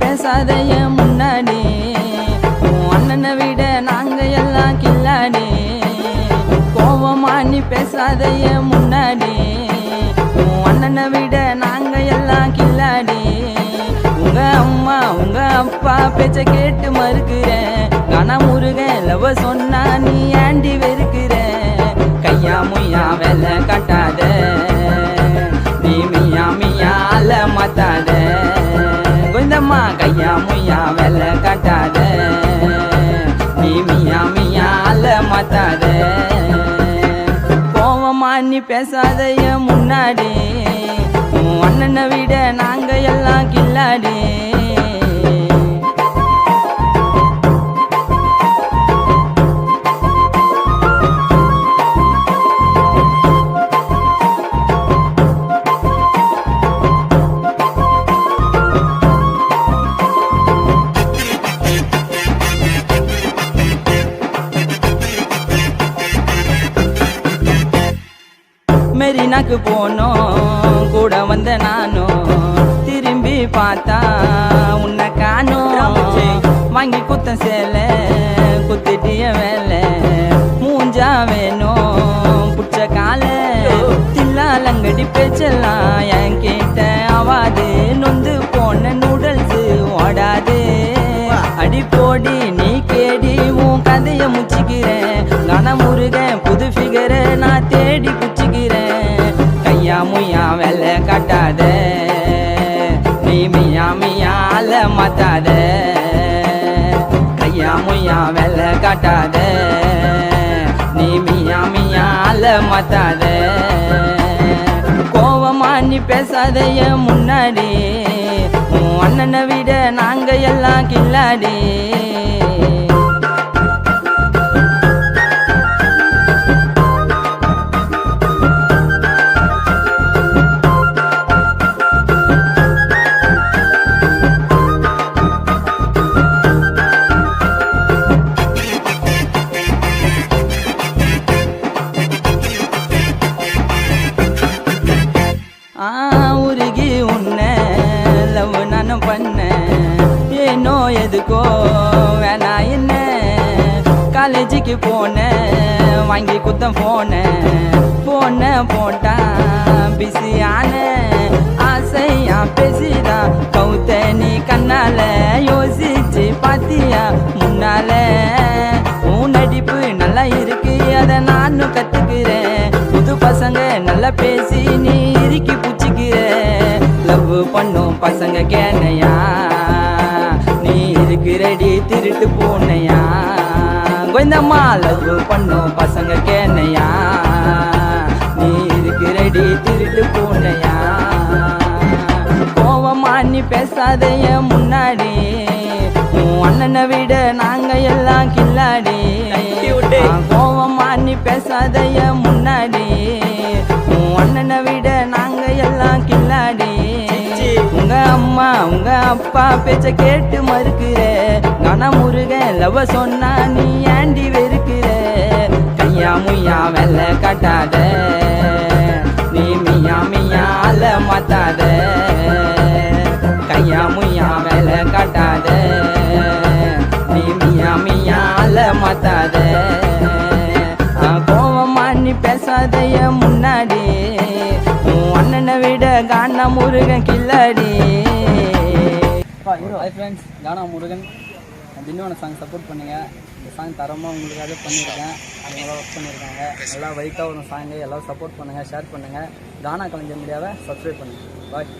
பேசாதைய முன்னாடி அண்ணனை விட நாங்க எல்லாம் கில்லாடி. கோவமா நீ பேசாதைய முன்னாடி அண்ணனை விட நாங்க எல்லாம் கில்லாடி. உங்க அம்மா உங்க அப்பா பேச்ச கேட்டு மறுக்கிறேன். கனமுருகன் லவ சொன்னா நீ ஆண்டி வெறுக்கிற. கையா முய்யா வேலை கட்டாத, நீ மியா மியா அல மாத்தாத. கோவிந்தம்மா கையா முய்யா வேலை காட்டாத, நீ மியா மியா அல மாத்தாத. கோவமா நீ பேசாதைய முன்னாடி அண்ணனை விட நாங்க எல்லாம் கில்லாடி. மெரினாக்கு போனோம் கூட வந்த நானும், திரும்பி பார்த்தா உன்னை காணோம். வாங்கி குத்த சேலை குத்திட்டிய வேலை, மூஞ்சா வேணும் புடிச்ச கால. தில்லாலங்கடி பேச்செல்லாம் என் கேட்ட ஆவாது, நொந்து போன நூடல்ஸ் ஓடாது. அடி போடி நீ கேடி உன் கதைய முச்சிக்கிறேன். கனமுருகன் புது ஃபிகரை நான் தேடி குச்சிக்கிறேன். கையா முய்யா வேலை காட்டாத, நீ மியா மியா அல மாத்தாத. கையா முய்யா வேலை காட்டாத, நீ மியா மியா அல மாத்தாத. கோவமா நீ பேசாதைய முன்னாடி அண்ணனை விட நாங்க எல்லாம் கில்லாடி. உருகி உன்னை லவ் நானும் பண்ண, ஏனோ எதுக்கோ வேணா என்ன. காலேஜுக்கு போன வாங்கி குத்தம் போன போட்டா பிஸியான. ஆசையா பேசிதான் கவுத்த நீ கண்ணால, யோசிச்சு பாத்தியா முன்னால. உன் நடிப்பு நல்லா இருக்கு அதை நானும் கத்துக்கிறேன். புது பசங்க நல்லா பேசி நீ இறுக்கி புச்சிக்கிற. லவ் பண்ணும் பசங்க கேனையா, நீ இருக்கிறடி திருட்டு பூனையா. கோவிந்தம்மா லவ் பண்ணும் பசங்க கேனையா, நீ இருக்கிறடி திருட்டு பூனையா. கோவமா நீ பேசாதைய முன்னாடி அண்ணனை விட நாங்க எல்லாம் கில்லாடி. கோவமா நீ பேசாதைய முன்னாடி அண்ணனை விட நாங்க எல்லாம் கில்லாடி. உங்க அம்மா உங்க அப்பா பேச்ச கேட்டு மறுக்கிற. கனமுருகன் லவ சொன்னா நீ ஆண்டி வெறுக்கிற. கையா முய்யா வேலை காட்டாத, நீ மியா மியா அல மாத்தாத. கையா முய்யா வேலை காட்டாத, நீ மியா மியா அல மாத்தாத. கோவமா நீ பேசாதைய முன்னாடி அண்ணனை விட கனமுருகன் கில்லாடி. ஹாய் ஃப்ரெண்ட்ஸ், கானா முருகன் தின்னோட சாங் சப்போர்ட் பண்ணுங்கள். இந்த சாங் தரமாக உங்களுக்காக பண்ணியிருக்கேன். அவங்களாம் ஒர்க் பண்ணியிருக்காங்க. நல்லா வைட்டாக ஒரு சாங்கு எல்லோரும் சப்போர்ட் பண்ணுங்கள், ஷேர் பண்ணுங்கள். கானா கலைஞர் மீடியாவை சப்ஸ்கிரைப் பண்ணுங்கள். பாய்.